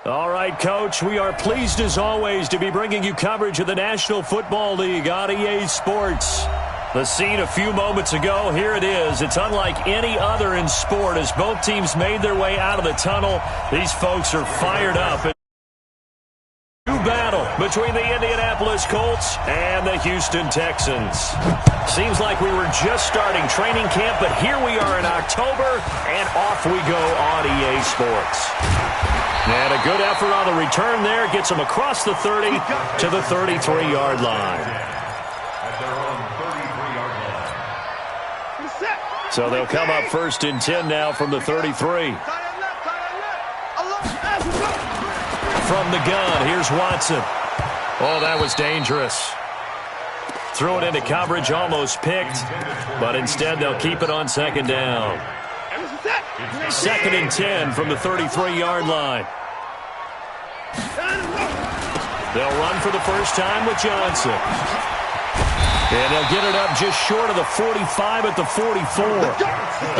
All right, Coach, we are pleased as always to be bringing you coverage of the National Football League on EA Sports. The scene a few moments ago, here it is. It's unlike any other in sport as both teams made their way out of the tunnel. These folks are fired up. New battle between the Indianapolis Colts and the Houston Texans. Seems like we were just starting training camp, but here we are in October, and off we go on EA Sports. And a good effort on the return there gets them across the 30 to the 33-yard line. So they'll come up 1st and 10 now from the 33. From the gun, here's Watson. Oh, that was dangerous. Threw it into coverage, almost picked, but instead they'll keep it on 2nd down. 2nd and 10 from the 33-yard line. They'll run for the first time with Johnson. And they'll get it up just short of the 45 at the 44.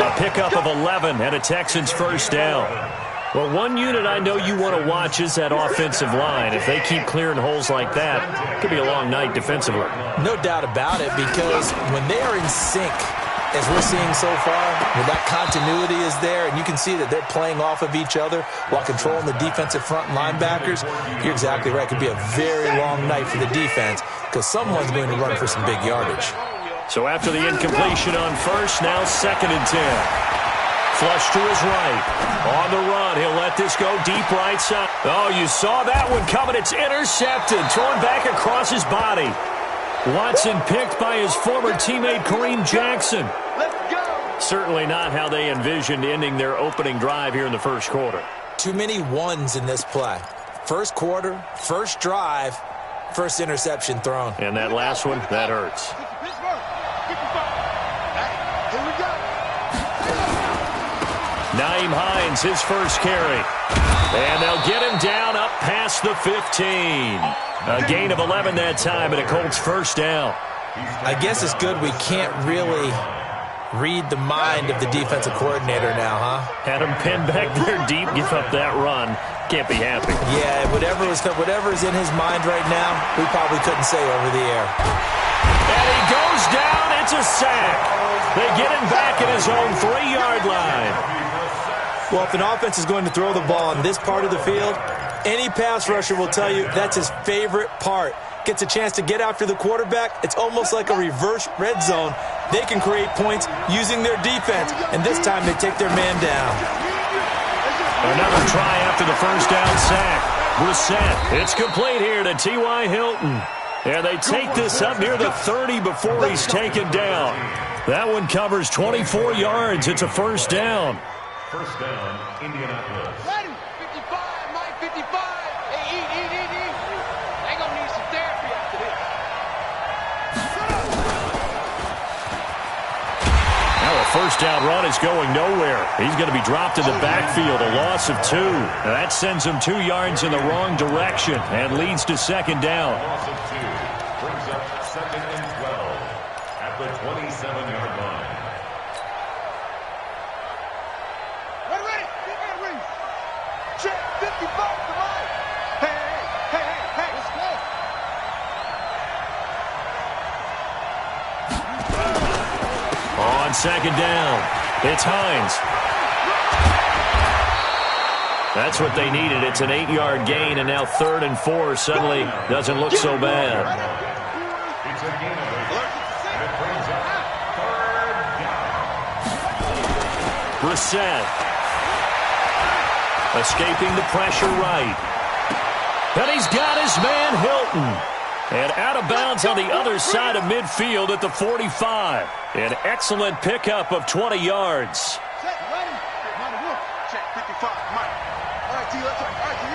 A pickup of 11 and a Texans first down. Well, one unit I know you want to watch is that offensive line. If they keep clearing holes like that, it could be a long night defensively. No doubt about it, because when they are in sync, as we're seeing so far, when that continuity is there and you can see that they're playing off of each other while controlling the defensive front linebackers, you're exactly right. It could be a very long night for the defense because someone's going to run for some big yardage. So after the incompletion on first, now 2nd and 10. Flush to his right. On the run, he'll let this go deep right side. Oh, you saw that one coming. It's intercepted. Thrown back across his body. Watson picked by his former teammate Kareem Jackson. Certainly not how they envisioned ending their opening drive here in the first quarter. Too many ones in this play. First quarter, first drive, first interception thrown. And that last one, that hurts. Nyheim Hines, his first carry. And they'll get him down up past the 15. A gain of 11 that time and a Colts first down. I guess it's good we can't really read the mind of the defensive coordinator now, huh? Had him pinned back there deep, give up that run. Can't be happy. Yeah, whatever is in his mind right now, we probably couldn't say over the air. And he goes down. It's a sack. They get him back at his own 3-yard line. Well, if an offense is going to throw the ball in this part of the field, any pass rusher will tell you that's his favorite part. Gets a chance to get after the quarterback. It's almost like a reverse red zone. They can create points using their defense, and this time they take their man down. Another try after the first down sack. Brissett. It's complete here to T.Y. Hilton. And they take this up near the 30 before he's taken down. That one covers 24 yards. It's a first down. First down, Indianapolis. 55, Mike 55. Hey, eat. They gonna need some therapy after this. Now a first down run is going nowhere. He's going to be dropped in the backfield, a loss of 2. Now that sends him 2 yards in the wrong direction and leads to second down. Loss of 2 brings up 2nd and 12 at the 27-yard line. Check 55 to Mike. Hey, let's go. On second down, it's Hines. That's what they needed. It's an 8-yard gain, and now 3rd and 4 suddenly doesn't look so bad. It's a gain of 8, and it brings up 3rd down. Brissett. Escaping the pressure right. And he's got his man Hilton. And out of bounds on the other side of midfield at the 45. An excellent pickup of 20 yards. Check 55, Mike. All right, T, let's go. All right, T.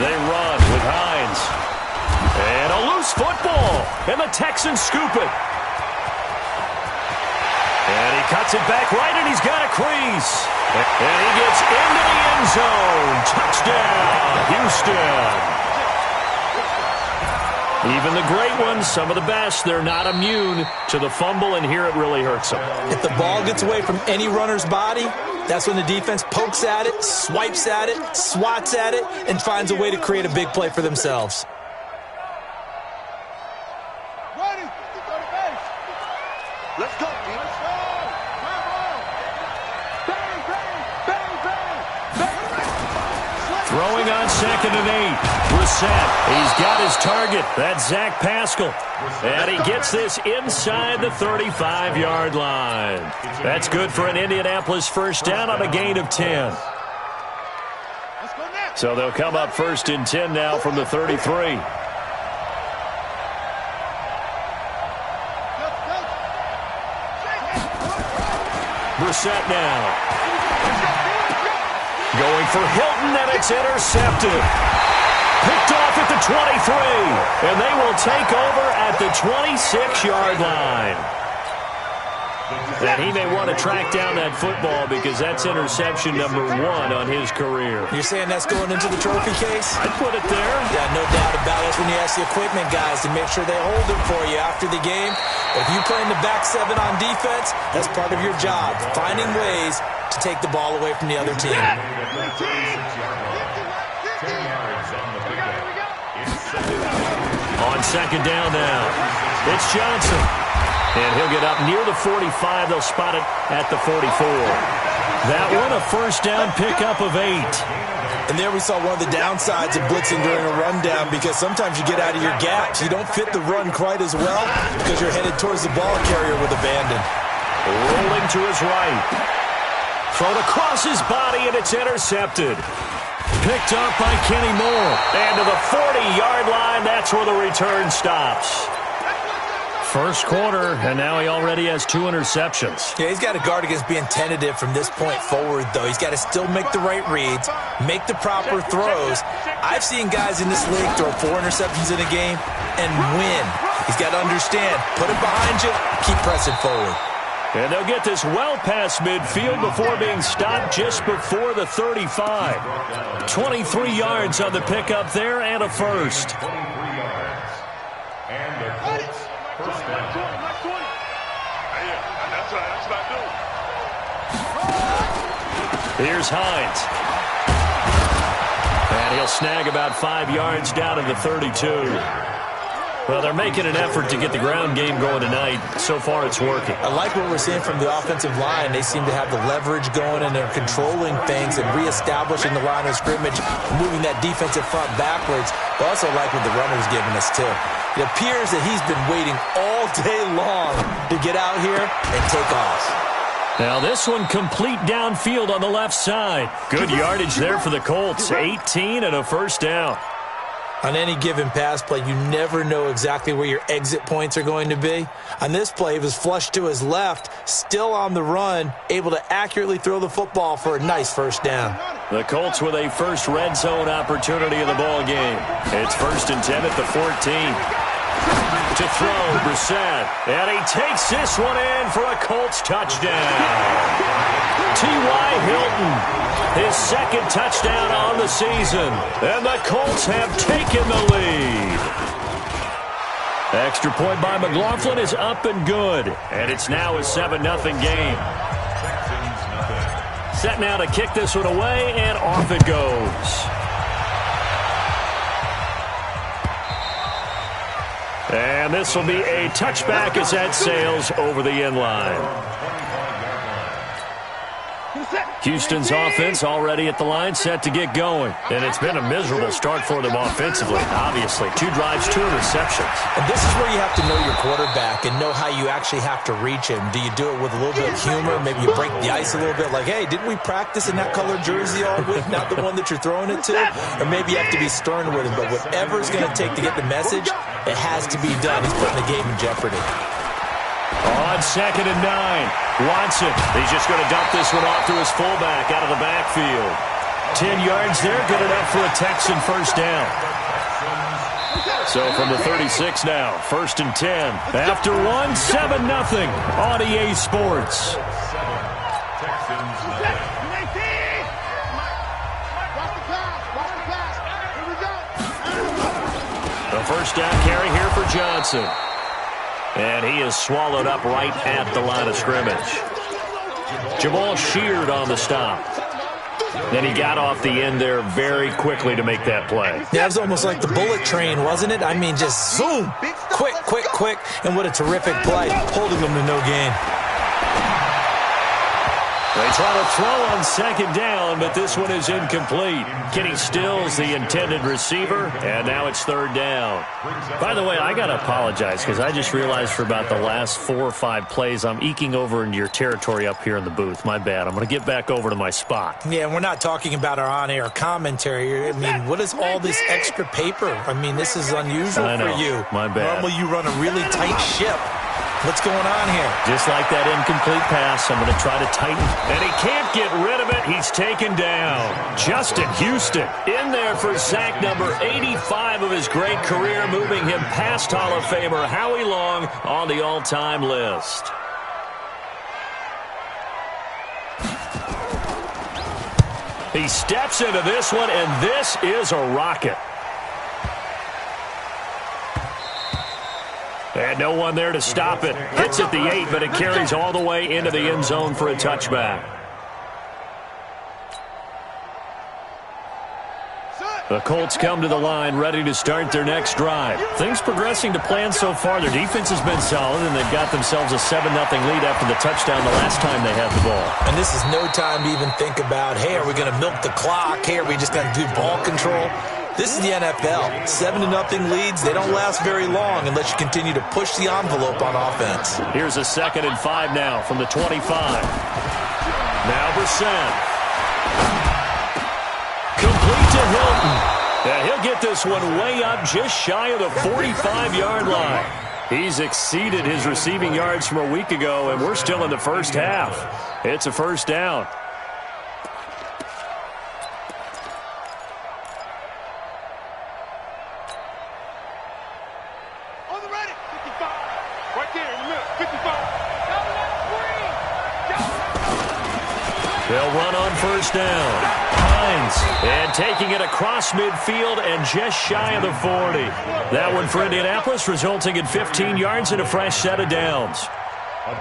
They run with Hines. And a loose football. And the Texans scoop it. And he cuts it back right, and he's got a crease. And he gets into the end zone. Touchdown, Houston. Even the great ones, some of the best, they're not immune to the fumble, and here it really hurts them. If the ball gets away from any runner's body, that's when the defense pokes at it, swipes at it, swats at it, and finds a way to create a big play for themselves. Let's go, team. Let's go. Bang, bang, bang, bang. Throwing on 2nd and 8. Brissett, he's got his target. That's Zach Pascal. And he gets this inside the 35-yard line. That's good for an Indianapolis first down on a gain of 10. So they'll come up 1st and 10 now from the 33. Brissett now. Going for Hilton, and it's intercepted. Picked off at the 23, and they will take over at the 26-yard line. And he may want to track down that football because that's interception number 1 on his career. You're saying that's going into the trophy case? I'd put it there. Yeah, no doubt about it. That's when you ask the equipment guys to make sure they hold it for you after the game. If you play in the back 7 on defense, that's part of your job, finding ways to take the ball away from the other team. On 2nd down now, it's Johnson. And he'll get up near the 45. They'll spot it at the 44. That one, a first down pickup of 8. And there we saw one of the downsides of blitzing during a rundown, because sometimes you get out of your gaps. You don't fit the run quite as well because you're headed towards the ball carrier with abandon. Rolling to his right. Thrown across his body, and it's intercepted. Picked up by Kenny Moore. And to the 40-yard line, that's where the return stops. First quarter, and now he already has 2 interceptions. Yeah, he's got to guard against being tentative from this point forward, though. He's got to still make the right reads, make the proper throws. I've seen guys in this league throw 4 interceptions in a game and win. He's got to understand, put it behind you, keep pressing forward. And they'll get this well past midfield before being stopped just before the 35. 23 yards on the pickup there and a first. And the Colts first down. Here's Hines. And he'll snag about 5 yards down to the 32. Well, they're making an effort to get the ground game going tonight. So far, it's working. I like what we're seeing from the offensive line. They seem to have the leverage going, and they're controlling things and reestablishing the line of scrimmage, moving that defensive front backwards. But also like what the runner's giving us, too. It appears that he's been waiting all day long to get out here and take off. Now this one complete downfield on the left side. Good yardage there for the Colts. 18 and a first down. On any given pass play, you never know exactly where your exit points are going to be. On this play, he was flushed to his left, still on the run, able to accurately throw the football for a nice first down. The Colts with a first red zone opportunity in the ball game. It's 1st and 10 at the 14. To throw, Brissett. And he takes this one in for a Colts touchdown. T.Y. Hilton, his 2nd touchdown on the season. And the Colts have taken the lead. Extra point by McLaughlin is up and good. And it's now a 7-0 game. Set now to kick this one away, and off it goes. And this will be a touchback as that sails over the end line. Houston's offense already at the line, set to get going. And it's been a miserable start for them offensively, obviously. 2 drives, 2 interceptions. And this is where you have to know your quarterback and know how you actually have to reach him. Do you do it with a little bit of humor? Maybe you break the ice a little bit, like, hey, didn't we practice in that colored jersey all week, not the one that you're throwing it to? Or maybe you have to be stern with him. But whatever it's going to take to get the message, it has to be done. He's putting the game in jeopardy. On 2nd and 9, Watson. He's just going to dump this one off to his fullback out of the backfield. 10 yards there, good enough for a Texan first down. So from the 36 now, 1st and 10. After 7-0 on EA Sports. The first down carry here for Johnson. And he is swallowed up right at the line of scrimmage. Jamal Sheard on the stop. Then he got off the end there very quickly to make that play. Yeah, it was almost like the bullet train, wasn't it? I mean, just zoom. Quick, quick, quick. And what a terrific play, holding them to no gain. They try to throw on second down, but this one is incomplete. Kenny Stills, the intended receiver, and now it's third down. By the way, I got to apologize because I just realized for about the last 4 or 5 plays, I'm eking over into your territory up here in the booth. My bad. I'm going to get back over to my spot. Yeah, and we're not talking about our on-air commentary. I mean, what is all this extra paper? I mean, this is unusual for you. My bad. Normally you run a really tight ship. What's going on here? Just like that incomplete pass, I'm going to try to tighten. And he can't get rid of it. He's taken down. Justin Houston in there for sack number 85 of his great career, moving him past Hall of Famer Howie Long on the all-time list. He steps into this one, and this is a rocket. And no one there to stop it. Hits at the 8, but it carries all the way into the end zone for a touchback. The Colts come to the line ready to start their next drive. Things progressing to plan so far. Their defense has been solid, and they've got themselves a 7-0 lead after the touchdown the last time they had the ball. And this is no time to even think about, hey, are we going to milk the clock? Hey, are we just going to do ball control? This is the NFL. 7-0 leads, they don't last very long unless you continue to push the envelope on offense. Here's a 2nd and 5 now from the 25. Now Brissett. Complete to Hilton. And he'll get this one way up just shy of the 45-yard line. He's exceeded his receiving yards from a week ago, and we're still in the first half. It's a first down. They'll run on first down. Hines, and taking it across midfield and just shy of the 40. That one for Indianapolis, resulting in 15 yards and a fresh set of downs.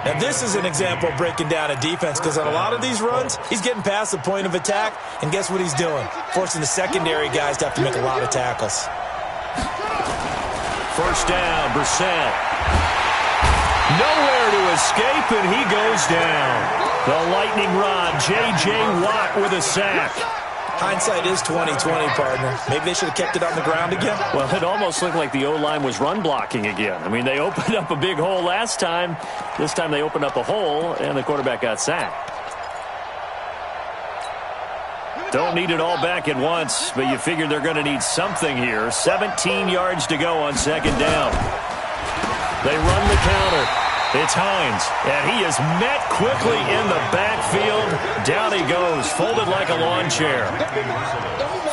Now, this is an example of breaking down a defense, because on a lot of these runs, he's getting past the point of attack, and guess what he's doing? Forcing the secondary guys to have to make a lot of tackles. First down, Brissett. Nowhere to escape, and he goes down. The lightning rod, J.J. Watt with a sack. Hindsight is 20/20, partner. Maybe they should have kept it on the ground again. Well, it almost looked like the O-line was run blocking again. I mean, they opened up a big hole last time. This time they opened up a hole, and the quarterback got sacked. Don't need it all back at once, but you figure they're going to need something here. 17 yards to go on second down. They run the counter. It's Hines, and he is met quickly in the backfield. Down he goes, folded like a lawn chair.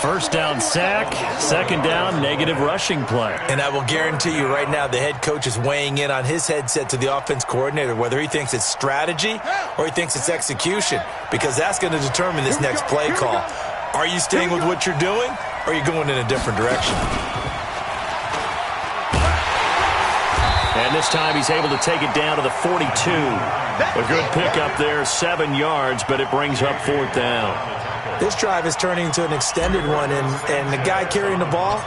First down sack, second down negative rushing play. And I will guarantee you right now the head coach is weighing in on his headset to the offense coordinator, whether he thinks it's strategy or he thinks it's execution, because that's going to determine this next play call. Are you staying with what you're doing, or are you going in a different direction? And this time he's able to take it down to the 42. A good pickup there, 7 yards, but it brings up fourth down. This drive is turning into an extended one, and the guy carrying the ball,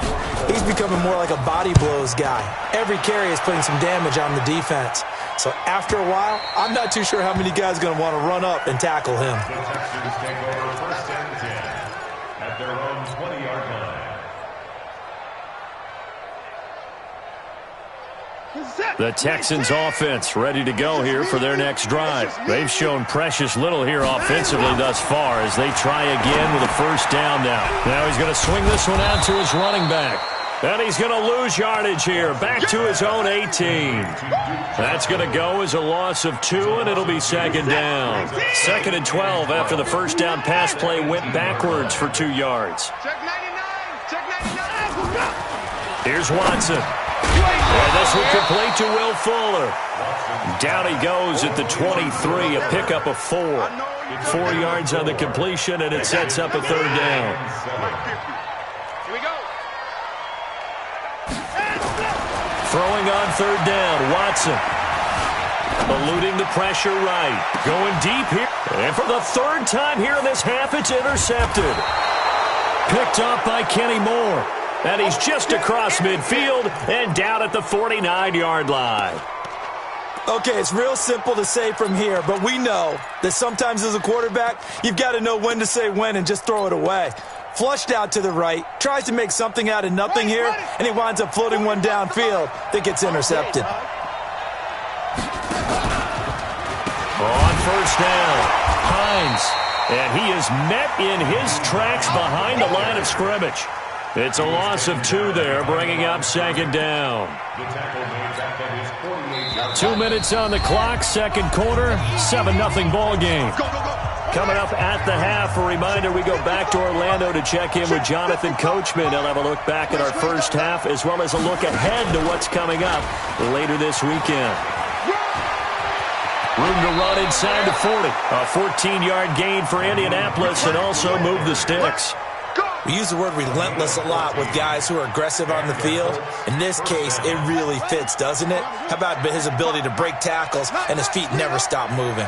he's becoming more like a body blows guy. Every carry is putting some damage on the defense. So after a while, I'm not too sure how many guys are going to want to run up and tackle him. First and 10 at their own 20-yard line. The Texans offense ready to go here for their next drive. They've shown precious little here offensively thus far as they try again with a first down now. Now he's going to swing this one out to his running back. And he's going to lose yardage here, back to his own 18. That's going to go as a loss of 2, and it'll be second down. 2nd and 12 after the first down pass play went backwards for 2 yards. Check 99. Check 99. Here's Watson. And this will complete to Will Fuller. Down he goes at the 23, a pickup of 4. 4 yards on the completion, and it sets up a third down. Here we go. Throwing on third down, Watson. Eluding the pressure right. Going deep here. And for the third time here in this half, it's intercepted. Picked up by Kenny Moore. And he's just across midfield and down at the 49-yard line. Okay, it's real simple to say from here, but we know that sometimes as a quarterback, you've got to know when to say when and just throw it away. Flushed out to the right, tries to make something out of nothing here, and he winds up floating one downfield that gets intercepted. On first down, Hines, and he is met in his tracks behind the line of scrimmage. It's a loss of 2 there, bringing up second down. 2 minutes on the clock, second quarter, 7-0 ball game. Coming up at the half, a reminder, we go back to Orlando to check in with Jonathan Coachman. He'll have a look back at our first half, as well as a look ahead to what's coming up later this weekend. Room to run inside the 40. A 14-yard gain for Indianapolis, and also move the sticks. We use the word relentless a lot with guys who are aggressive on the field. In this case, it really fits, doesn't it? How about his ability to break tackles and his feet never stop moving?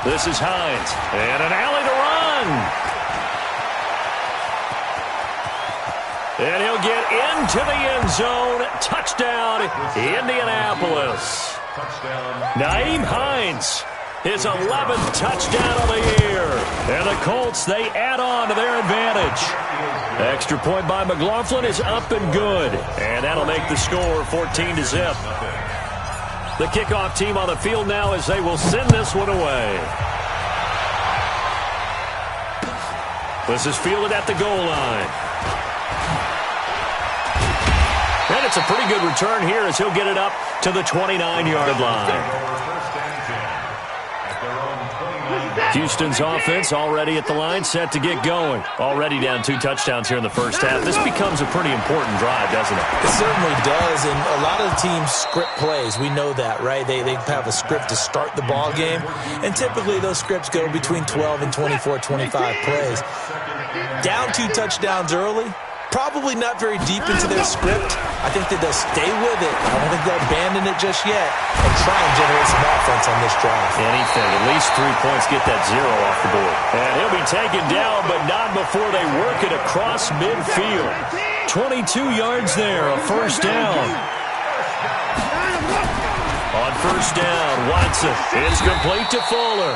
This is Hines, and an alley to run. And he'll get into the end zone. Touchdown, Indianapolis. Nyheim Hines, his 11th touchdown of the year. And the Colts, they add on to their advantage. Extra point by McLaughlin is up and good. And that'll make the score 14-0. The kickoff team on the field now as they will send this one away. This is fielded at the goal line. And it's a pretty good return here as he'll get it up to the 29-yard line. Houston's offense already at the line, set to get going. Already down 2 touchdowns here in the first half. This becomes a pretty important drive, doesn't it? It certainly does, and a lot of the teams script plays. We know that, right? They have a script to start the ball game, and typically those scripts go between 12 and 24, 25 plays. Down 2 touchdowns early, probably not very deep into their script. I think that they'll stay with it. I don't think they'll abandon it just yet and try and generate some offense on this drive. Anything. At least 3 points, get that 0 off the board. And he'll be taken down, but not before they work it across midfield. 22 yards there, a first down. On first down, Watson. It's complete to Fuller.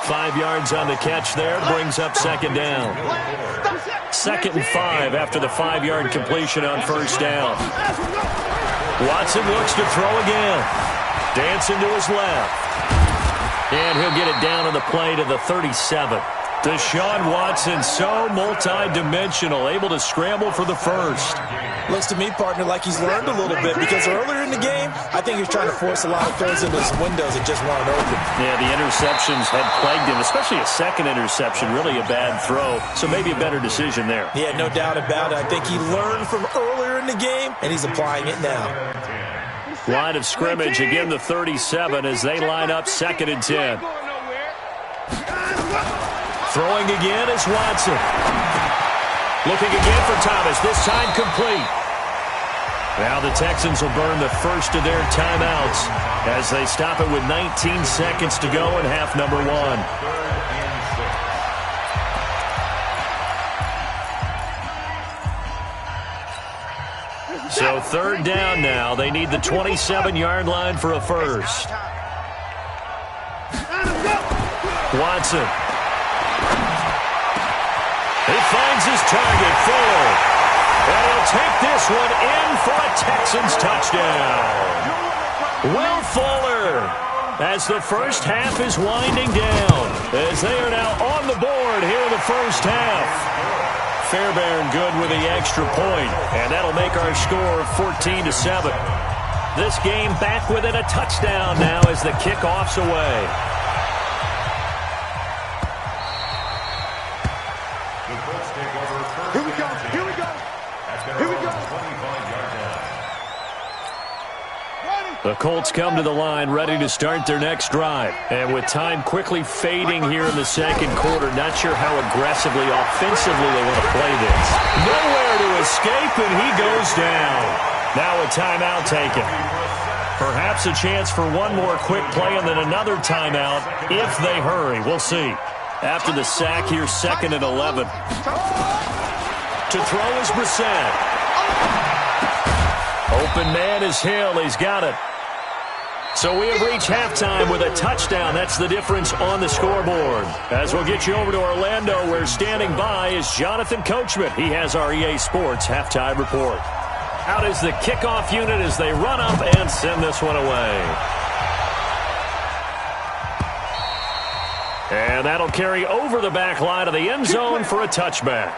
5 yards on the catch there, brings up second down. 2nd and 5 after the 5-yard completion on first down. Watson looks to throw again. Dancing to his left. And he'll get it down on the play to the 37. Deshaun Watson, so multi-dimensional, able to scramble for the first. Looks to me, partner, like he's learned a little bit, because earlier in the game, I think he's trying to force a lot of throws into his windows that just weren't open. Yeah, the interceptions had plagued him, especially a second interception, really a bad throw, so maybe a better decision there. Yeah, no doubt about it. I think he learned from earlier in the game, and he's applying it now. Line of scrimmage, again the 37 as they line up 2nd and 10. Throwing again is Watson. Looking again for Thomas, this time complete. Now the Texans will burn the first of their timeouts as they stop it with 19 seconds to go in half number 1. So 3rd down now. They need the 27-yard line for a first. Watson. He finds his target, Fuller. And he'll take this one in for a Texans touchdown. Will Fuller, as the first half is winding down, as they are now on the board here in the first half. Fairbairn good with the extra point, and that'll make our score 14-7. This game back within a touchdown now as the kickoff's away. Here we go. Here we go. Here we go. The Colts come to the line ready to start their next drive. And with time quickly fading here in the second quarter, not sure how aggressively, offensively they want to play this. Nowhere to escape, and he goes down. Now a timeout taken. Perhaps a chance for one more quick play and then another timeout if they hurry. We'll see. After the sack here, 2nd and 11. To throw is Brissett. Open man is Hill. He's got it. So we have reached halftime with a touchdown. That's the difference on the scoreboard. As we'll get you over to Orlando, where standing by is Jonathan Coachman. He has our EA Sports halftime report. Out is the kickoff unit as they run up and send this one away. And that'll carry over the back line of the end zone for a touchback.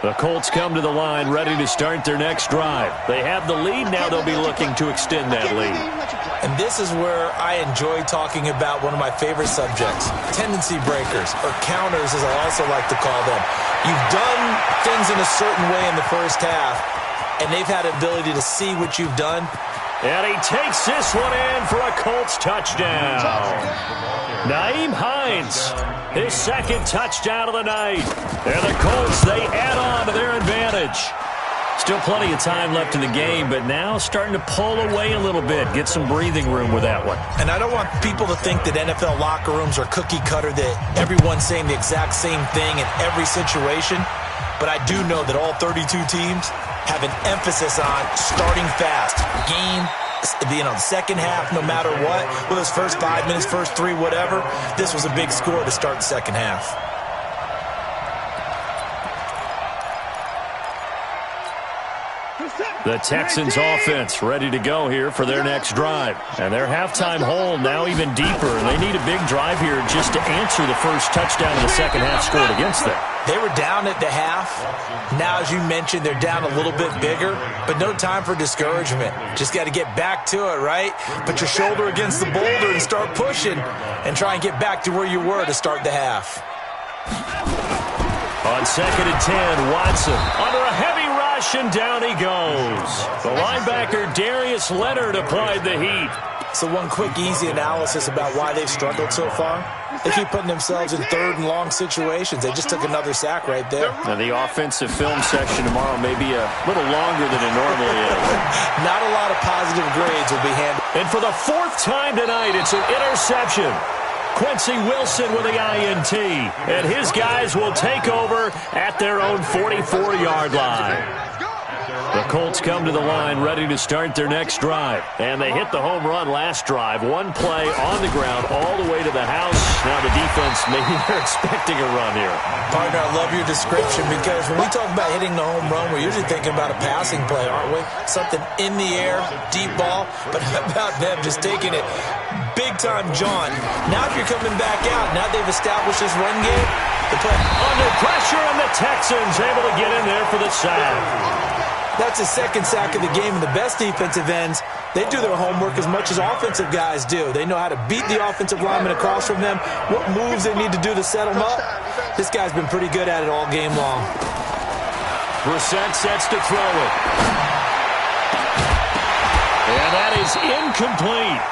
The Colts come to the line ready to start their next drive. They have the lead. Now they'll be looking to extend that lead. And this is where I enjoy talking about one of my favorite subjects, tendency breakers, or counters as I also like to call them. You've done things in a certain way in the first half, and they've had the ability to see what you've done. And he takes this one in for a Colts touchdown. Nyheim Hines, his 2nd touchdown of the night. And the Colts, they add on to their advantage. Still plenty of time left in the game, but now starting to pull away a little bit, get some breathing room with that one. And I don't want people to think that NFL locker rooms are cookie cutter, that everyone's saying the exact same thing in every situation. But I do know that all 32 teams have an emphasis on starting fast. Game, the second half, no matter what, whether it's first 5 minutes, first 3, whatever, this was a big score to start the second half. The Texans offense ready to go here for their next drive. And their halftime hole now even deeper. And they need a big drive here just to answer the first touchdown in the second half scored against them. They were down at the half. Now, as you mentioned, they're down a little bit bigger, but no time for discouragement. Just got to get back to it, right? Put your shoulder against the boulder and start pushing and try and get back to where you were to start the half. On 2nd and 10, Watson under a heavy rush, and down he goes. The linebacker Darius Leonard applied the heat. So one quick, easy analysis about why they've struggled so far. They keep putting themselves in 3rd and long situations. They just took another sack right there. Now, the offensive film section tomorrow may be a little longer than it normally is. Not a lot of positive grades will be handed. And for the 4th time tonight, it's an interception. Quincy Wilson with the INT. And his guys will take over at their own 44-yard line. The Colts come to the line ready to start their next drive. And they hit the home run last drive. One play on the ground all the way to the house. Now the defense, maybe they're expecting a run here. Partner, I love your description because when we talk about hitting the home run, we're usually thinking about a passing play, aren't we? Something in the air, deep ball. But how about them just taking it big-time, John? Now if you're coming back out, now they've established this run game. They play under pressure, and the Texans able to get in there for the sack. That's his 2nd sack of the game, and the best defensive ends, they do their homework as much as offensive guys do. They know how to beat the offensive lineman across from them, what moves they need to do to set them up. This guy's been pretty good at it all game long. Brissett sets to throw it. And that is incomplete.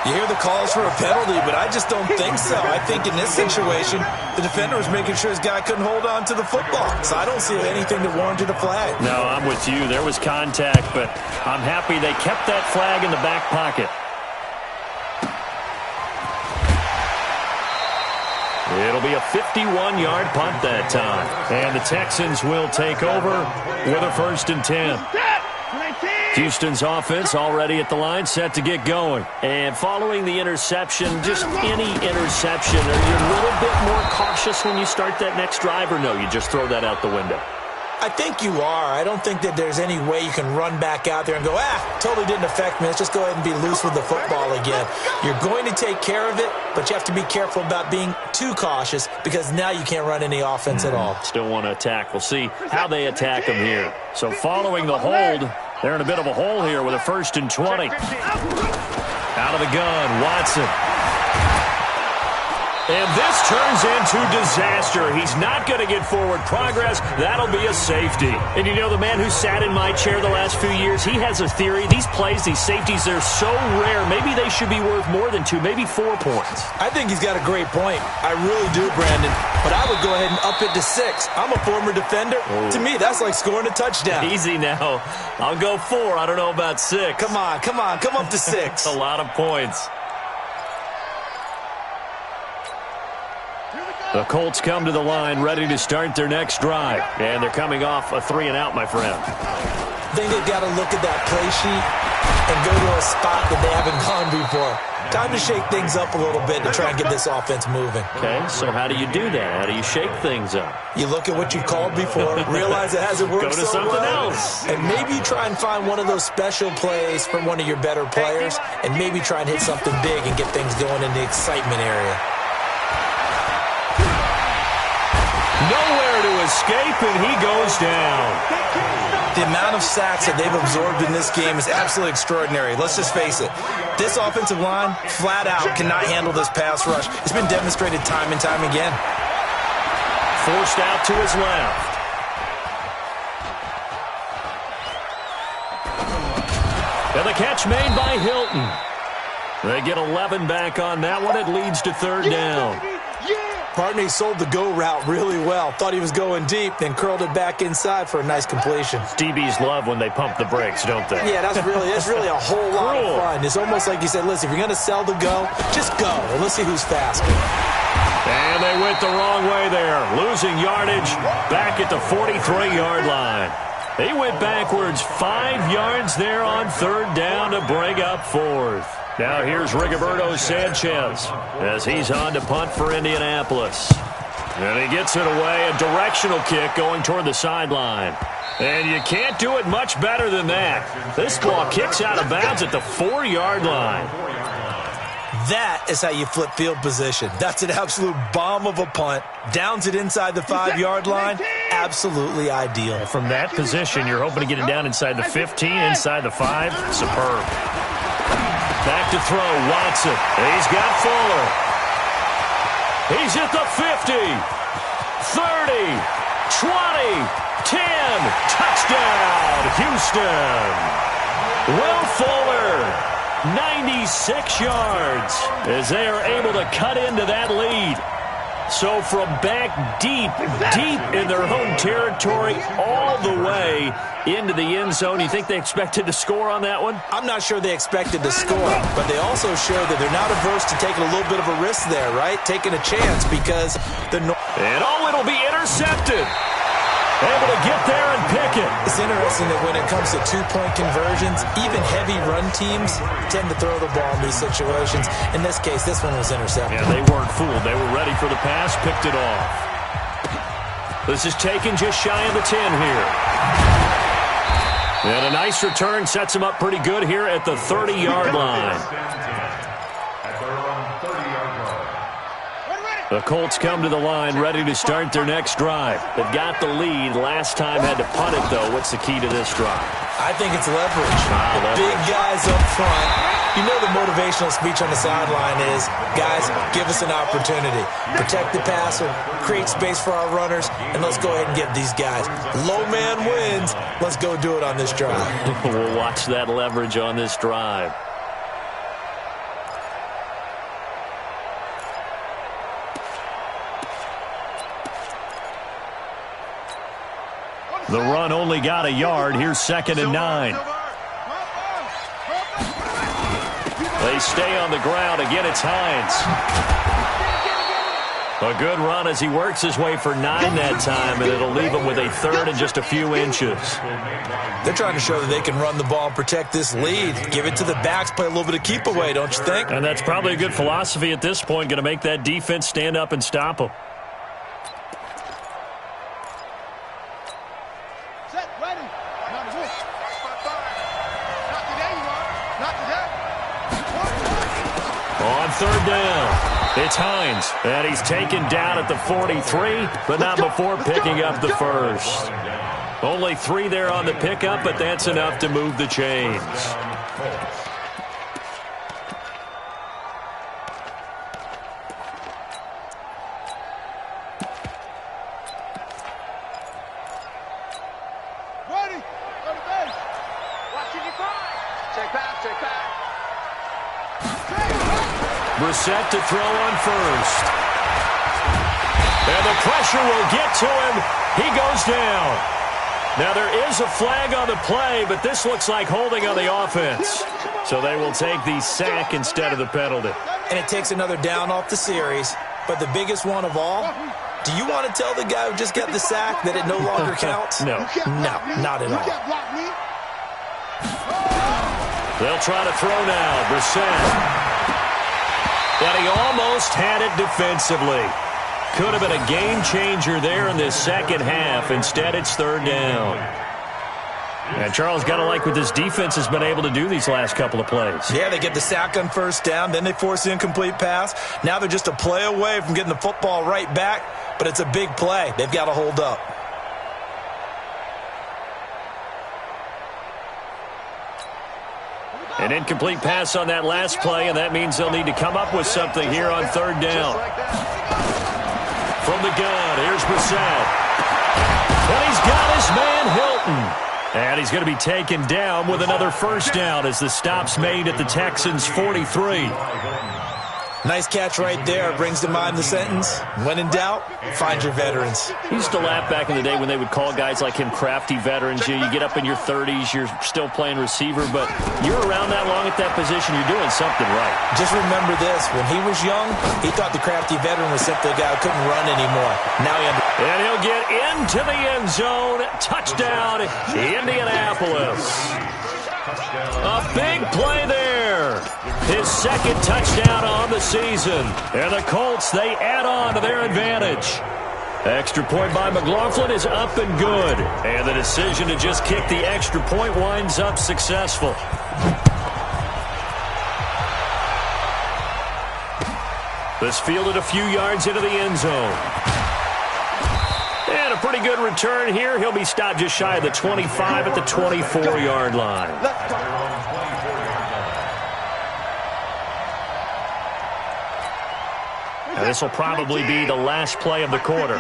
You hear the calls for a penalty, but I just don't think so. I think in this situation, the defender was making sure his guy couldn't hold on to the football. So I don't see anything that warranted a flag. No, I'm with you. There was contact, but I'm happy they kept that flag in the back pocket. It'll be a 51-yard punt that time. And the Texans will take over with a 1st and 10. Houston's offense already at the line, set to get going. And following the interception, just any interception, are you a little bit more cautious when you start that next drive, or no, you just throw that out the window? I think you are. I don't think that there's any way you can run back out there and go, totally didn't affect me. Let's just go ahead and be loose with the football again. You're going to take care of it, but you have to be careful about being too cautious because now you can't run any offense at all. Still want to attack. We'll see how they attack them here. So following the hold, they're in a bit of a hole here with a 1st and 20. Out of the gun, Watson. And this turns into disaster. He's not going to get forward progress. That'll be a safety. And you know, the man who sat in my chair the last few years, he has a theory. These plays, these safeties, they're so rare. Maybe they should be worth more than 2, maybe 4 points. I think he's got a great point. I really do, Brandon. But I would go ahead and up it to 6. I'm a former defender. Oh. To me, that's like scoring a touchdown. Easy now. I'll go 4. I don't know about 6. Come on. Come up to 6. A lot of points. The Colts come to the line ready to start their next drive. And they're coming off a 3-and-out, my friend. I think they've got to look at that play sheet and go to a spot that they haven't gone before. Time to shake things up a little bit to try and get this offense moving. Okay, so how do you do that? How do you shake things up? You look at what you've called before, realize it hasn't worked so well. Go to something else. And maybe try and find one of those special plays from one of your better players, and maybe try and hit something big and get things going in the excitement area. Nowhere to escape, and he goes down. The amount of sacks that they've absorbed in this game is absolutely extraordinary. Let's just face it. This offensive line, flat out, cannot handle this pass rush. It's been demonstrated time and time again. Forced out to his left. And the catch made by Hilton. They get 11 back on that one. It leads to 3rd down. Partner, he sold the go route really well. Thought he was going deep, then curled it back inside for a nice completion. DBs love when they pump the brakes, don't they? Yeah, that's really a whole lot of fun. It's almost like you said, listen, if you're going to sell the go, just go. And let's see who's faster. And they went the wrong way there. Losing yardage back at the 43-yard line. He went backwards 5 yards there on 3rd down to bring up 4th. Now here's Rigoberto Sanchez as he's on to punt for Indianapolis. And he gets it away, a directional kick going toward the sideline. And you can't do it much better than that. This ball kicks out of bounds at the 4-yard line. That is how you flip field position. That's an absolute bomb of a punt. Downs it inside the 5-yard line. Absolutely ideal. From that position, you're hoping to get it down inside the 15, inside the 5. Superb. Back to throw, Watson. He's got Fuller. He's at the 50, 30, 20, 10. Touchdown, Houston. Will Fuller, 96 yards, as they are able to cut into that lead. So from back deep in their home territory, all the way into the end zone, you think they expected to score on that one? I'm not sure they expected to score, but they also showed that they're not averse to taking a little bit of a risk there, right? Taking a chance because the... And it'll be intercepted. Able to get there and pick it. It's interesting that when it comes to 2-point conversions, even heavy run teams tend to throw the ball in these situations. In this case, this one was intercepted. Yeah, they weren't fooled. They were ready for the pass, picked it off. This is taken just shy of the 10 here. And a nice return sets him up pretty good here at the 30-yard line. The Colts come to the line ready to start their next drive. They've got the lead. Last time had to punt it, though. What's the key to this drive? I think it's leverage. The big guys up front. You know the motivational speech on the sideline is, guys, give us an opportunity. Protect the passer, create space for our runners, and let's go ahead and get these guys. Low man wins. Let's go do it on this drive. We'll watch that leverage on this drive. The run only got a yard. Here's 2nd and 9. They stay on the ground. Again, it's Hines. A good run as he works his way for 9 that time, and it'll leave him with a 3rd and just a few inches. They're trying to show that they can run the ball and protect this lead. Give it to the backs, play a little bit of keep away, don't you think? And that's probably a good philosophy at this point, going to make that defense stand up and stop them. On 3rd down, it's Hines, and he's taken down at the 43, but not before picking up the 1st. Only 3 there on the pickup, but that's enough to move the chains. Brissett to throw on first. And the pressure will get to him. He goes down. Now, there is a flag on the play, but this looks like holding on the offense. So they will take the sack instead of the penalty. And it takes another down off the series. But the biggest one of all, do you want to tell the guy who just got the sack that it no longer counts? No. No, not at all. They'll try to throw now. Brissett. But he almost had it defensively. Could have been a game changer there in this second half. Instead, it's third down. And Charles, got to like what this defense has been able to do these last couple of plays. Yeah, they get the sack on first down, then they force the incomplete pass. Now they're just a play away from getting the football right back, but it's a big play. They've got to hold up. An incomplete pass on that last play, and that means they'll need to come up with something here on third down. From the gun, here's Brissett. And he's got his man Hilton. And he's going to be taken down with another first down as the stop's made at the Texans' 43. Nice catch right there. Brings to mind the sentence, when in doubt, find your veterans. He used to laugh back in the day when they would call guys like him crafty veterans. You get up in your 30s, you're still playing receiver, but you're around that long at that position, you're doing something right. Just remember this. When he was young, he thought the crafty veteran was simply a guy who couldn't run anymore. Now he understands. And he'll get into the end zone. Touchdown, Indianapolis. A big play there. His second touchdown on the season. And the Colts, they add on to their advantage. Extra point by McLaughlin is up and good. And the decision to just kick the extra point winds up successful. This fielded a few yards into the end zone. And a pretty good return here. He'll be stopped just shy of the 25 at the 24-yard line. Now, this will probably be the last play of the quarter.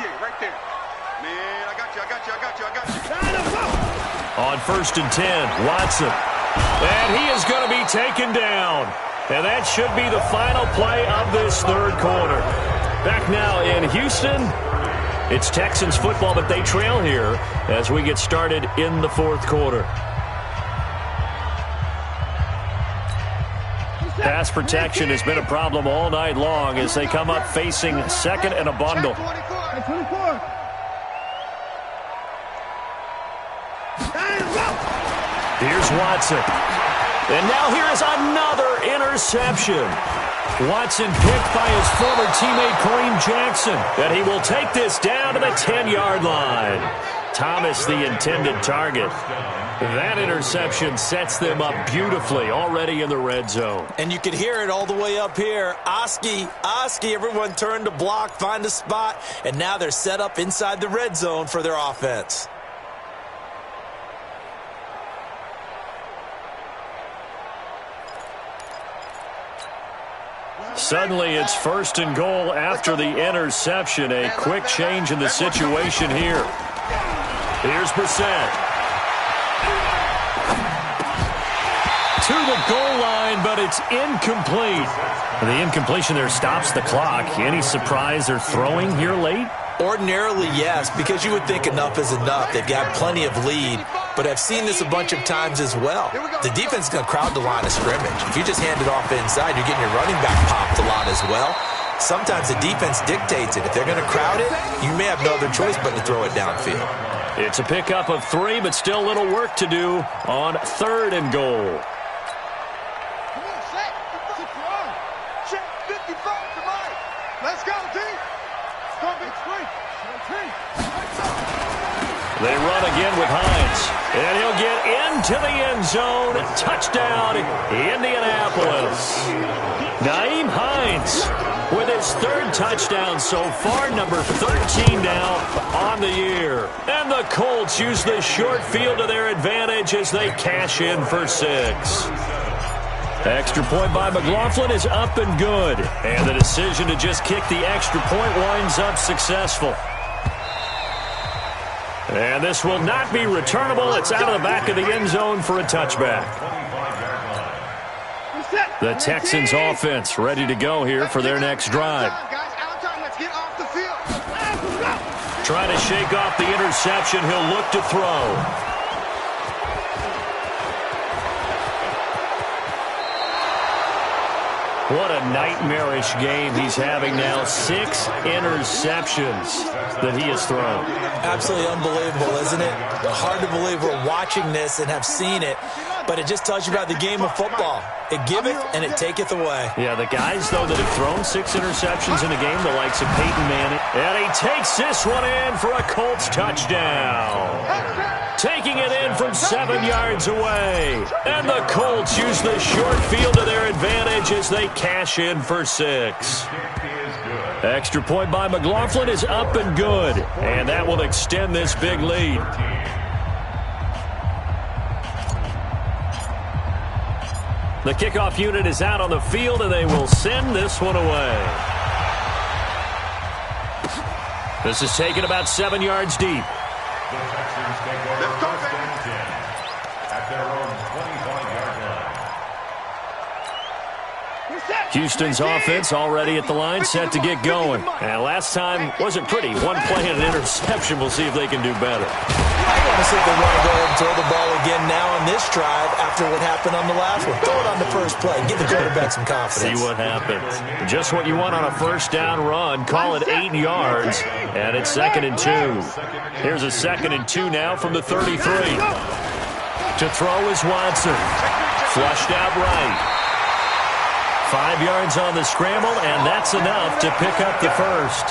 On 1st and 10, Watson. And he is going to be taken down. And that should be the final play of this third quarter. Back now in Houston. It's Texans football, but they trail here as we get started in the fourth quarter. Pass protection has been a problem all night long as they come up facing second and a bundle. Here's Watson. And now here is another interception. Watson picked by his former teammate Kareem Jackson. And he will take this down to the 10-yard line. Thomas, the intended target. That interception sets them up beautifully already in the red zone. And you can hear it all the way up here. Oski, everyone turned to block, find a spot, and now they're set up inside the red zone for their offense. Suddenly, it's 1st and goal after the interception. A quick change in the situation here. Here's Brissett. To the goal line, but it's incomplete. The incompletion there stops the clock. Any surprise they're throwing here late? Ordinarily, yes, because you would think enough is enough. They've got plenty of lead, but I've seen this a bunch of times as well. The defense is going to crowd the line of scrimmage. If you just hand it off inside, you're getting your running back popped a lot as well. Sometimes the defense dictates it. If they're going to crowd it, you may have no other choice but to throw it downfield. It's a pickup of 3, but still little work to do on 3rd and goal. They run again with Hines. And he'll get into the end zone. Touchdown, Indianapolis. Nyheim Hines with his 3rd touchdown so far, number 13 now on the year. And the Colts use the short field to their advantage as they cash in for 6. Extra point by McLaughlin is up and good. And the decision to just kick the extra point winds up successful. And this will not be returnable. It's out of the back of the end zone for a touchback. The Texans offense ready to go here for their next drive. Trying to shake off the interception. He'll look to throw. What a nightmarish game he's having now. 6 interceptions that he has thrown. Absolutely unbelievable, isn't it? Hard to believe we're watching this and have seen it, but it just tells you about the game of football. It giveth and it taketh away. Yeah, the guys, though, that have thrown 6 interceptions in a game, the likes of Peyton Manning. And he takes this one in for a Colts touchdown. Taking it in from 7 yards away. And the Colts use the short field to their advantage as they cash in for 6. Extra point by McLaughlin is up and good. And that will extend this big lead. The kickoff unit is out on the field, and they will send this one away. This is taken about 7 yards deep. The Texans take over first and 10 at their own 25-yard line. Houston's offense already at the line, set to get going. And last time wasn't pretty. 1 play and an interception. We'll see if they can do better. I want to see if they want to go ahead and throw the ball again now on this drive after what happened on the last one. Throw it on the first play. Give the quarterback some confidence. See what happens. Just what you want on a first down run. Call it 8 yards, and it's 2nd and 2. Here's a 2nd and 2 now from the 33. To throw is Watson. Flushed out right. 5 yards on the scramble, and that's enough to pick up the first.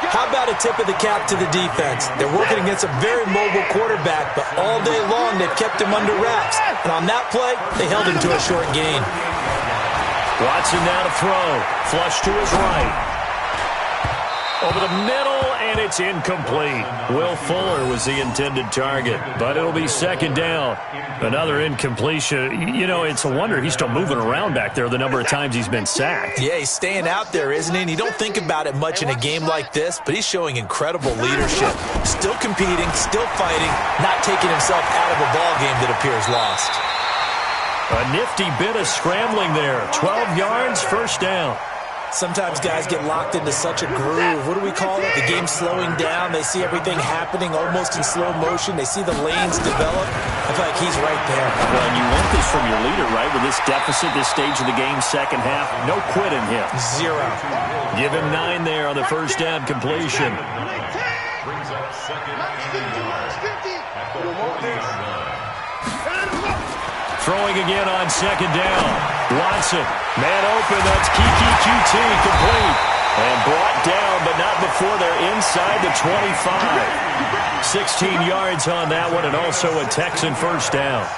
How about a tip of the cap to the defense? They're working against a very mobile quarterback, but all day long they've kept him under wraps. And on that play, they held him to a short gain. Watson now to throw. Flush to his right. Over the middle, and it's incomplete. Will Fuller was the intended target, but it'll be 2nd down. Another incompletion. You know, it's a wonder he's still moving around back there the number of times he's been sacked. Yeah, he's staying out there, isn't he? And you don't think about it much in a game like this, but he's showing incredible leadership. Still competing, still fighting, not taking himself out of a ball game that appears lost. A nifty bit of scrambling there. 12 yards, first down. Sometimes guys get locked into such a groove. What do we call it? The game's slowing down. They see everything happening almost in slow motion. They see the lanes develop. I feel like he's right there. Well, and you want this from your leader, right? With this deficit, this stage of the game, second half, no quit in him. 0. Give him 9 there on the first down completion. Brings up 2nd and 1 at the 40-yard line. Throwing again on 2nd down. Watson, man open, that's Kiki QT, complete. And brought down, but not before they're inside the 25. 16 yards on that one, and also a Texan first down.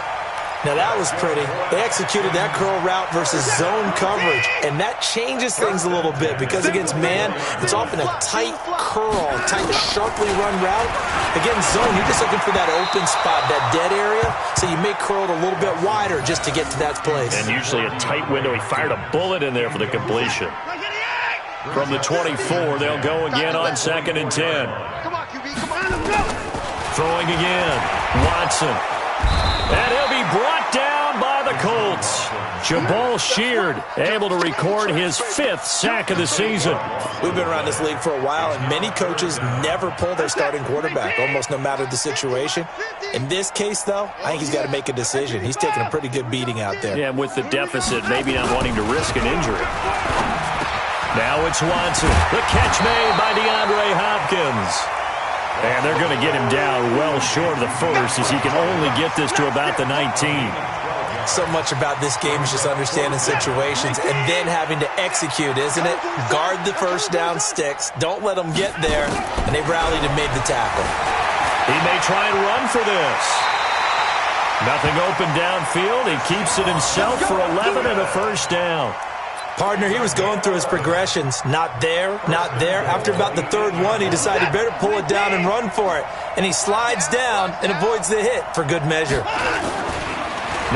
Now that was pretty. They executed that curl route versus zone coverage, and that changes things a little bit because against man, it's often a tight curl, tight, sharply run route. Against zone, you're just looking for that open spot, that dead area, so you may curl it a little bit wider just to get to that place. And usually a tight window. He fired a bullet in there for the completion. From the 24, they'll go again on 2nd and 10. Come on, QB, come on. Throwing again. Watson. And he'll be brought down by the Colts. Jabal Sheard able to record his 5th sack of the season. We've been around this league for a while, and many coaches never pull their starting quarterback, almost no matter the situation. In this case, though, I think he's got to make a decision. He's taking a pretty good beating out there. Yeah, and with the deficit, maybe not wanting to risk an injury. Now it's Watson. The catch made by DeAndre Hopkins. And they're going to get him down well short of the first as he can only get this to about the 19. So much about this game is just understanding situations and then having to execute, isn't it? Guard the first down sticks. Don't let them get there. And they've rallied and made the tackle. He may try and run for this. Nothing open downfield. He keeps it himself for 11 and a first down. Partner, he was going through his progressions. Not there, not there. After about the 3rd one, he decided better pull it down and run for it. And he slides down and avoids the hit for good measure.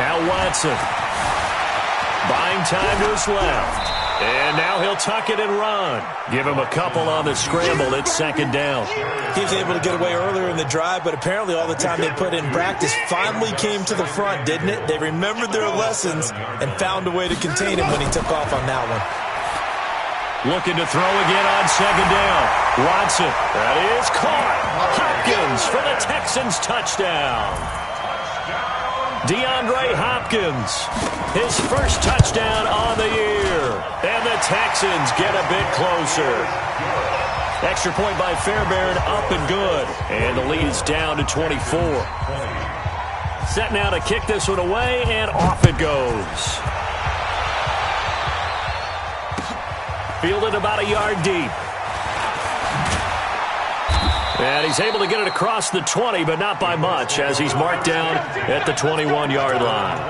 Now Watson. Buying time to his left. And now he'll tuck it and run. Give him a couple on the scramble. It's second down. He was able to get away earlier in the drive, but apparently all the time they put in practice finally came to the front, didn't it? They remembered their lessons and found a way to contain him when he took off on that one. Looking to throw again on second down. Watson. That is caught. Hopkins for the Texans touchdown. DeAndre Hopkins, his first touchdown on the year. And the Texans get a bit closer. Extra point by Fairbairn, up and good. And the lead is down to 24. Set now to kick this one away, and off it goes. Fielded about a yard deep. And he's able to get it across the 20, but not by much, as he's marked down at the 21-yard line.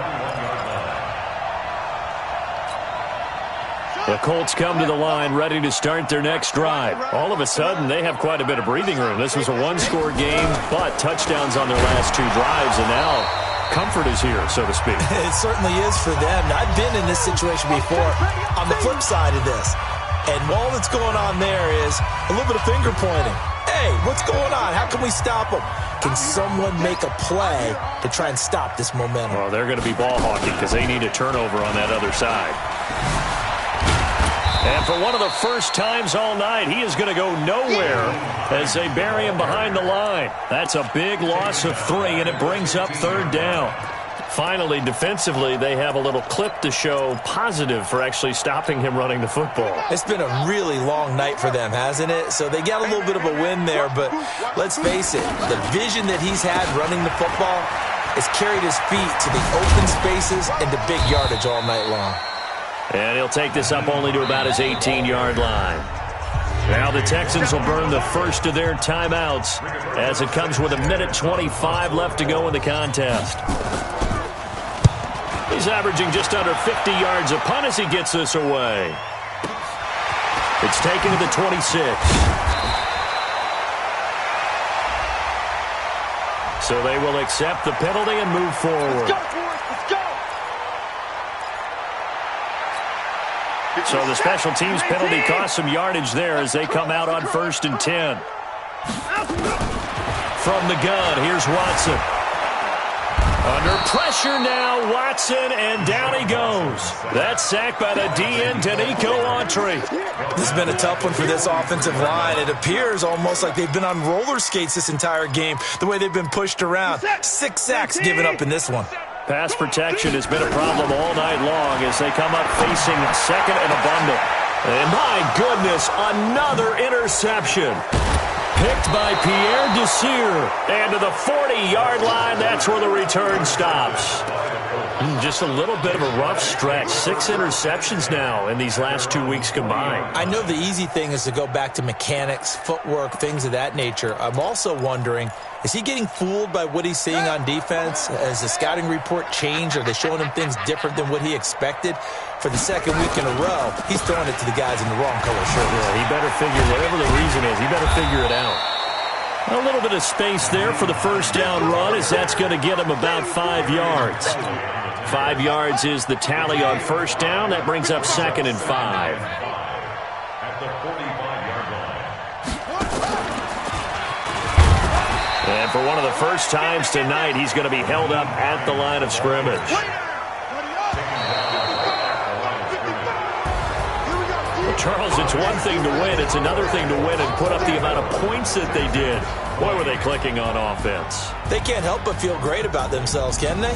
The Colts come to the line ready to start their next drive. All of a sudden, they have quite a bit of breathing room. This was a one-score game, but touchdowns on their last two drives, and now comfort is here, so to speak. It certainly is for them. I've been in this situation before on the flip side of this. And all that's going on there is a little bit of finger pointing. Hey, what's going on? How can we stop them? Can someone make a play to try and stop this momentum? Well, they're going to be ball hawking because they need a turnover on that other side. And for one of the first times all night, he is going to go nowhere as they bury him behind the line. That's a big loss of 3, and it brings up third down. Finally, defensively, they have a little clip to show positive for actually stopping him running the football. It's been a really long night for them, hasn't it? So they got a little bit of a win there, but let's face it, the vision that he's had running the football has carried his feet to the open spaces and to big yardage all night long. And he'll take this up only to about his 18-yard line. Now the Texans will burn the first of their timeouts as it comes with 1:25 left to go in the contest. He's averaging just under 50 yards a punt as he gets this away. It's taken to the 26. So they will accept the penalty and move forward. Let's go, Forrest. Let's go. So the special teams penalty cost some yardage there as they come out on 1st and 10. From the gun, here's Watson. Under pressure now, Watson, and down he goes. That's sacked by the DN, Danico Autry. This has been a tough one for this offensive line. It appears almost like they've been on roller skates this entire game, the way they've been pushed around. 6 sacks given up in this one. Pass protection has been a problem all night long as they come up facing second and a bundle. And my goodness, another interception. Picked by Pierre Desir. And to the 40-yard line, that's where the return stops. Just a little bit of a rough stretch. 6 interceptions now in these last 2 weeks combined. I know the easy thing is to go back to mechanics, footwork, things of that nature. I'm also wondering, is he getting fooled by what he's seeing on defense? Has the scouting report changed? Are they showing him things different than what he expected? For the second week in a row, he's throwing it to the guys in the wrong color shirt. Yeah, he better figure, whatever the reason is, he better figure it out. A little bit of space there for the first down run as that's going to get him about 5 yards. 5 yards is the tally on first down. That brings up 2nd and 5. At the 45-yard line. And for one of the first times tonight, he's going to be held up at the line of scrimmage. Well, Charles, it's one thing to win. It's another thing to win and put up the amount of points that they did. Boy, were they clicking on offense. They can't help but feel great about themselves, can they?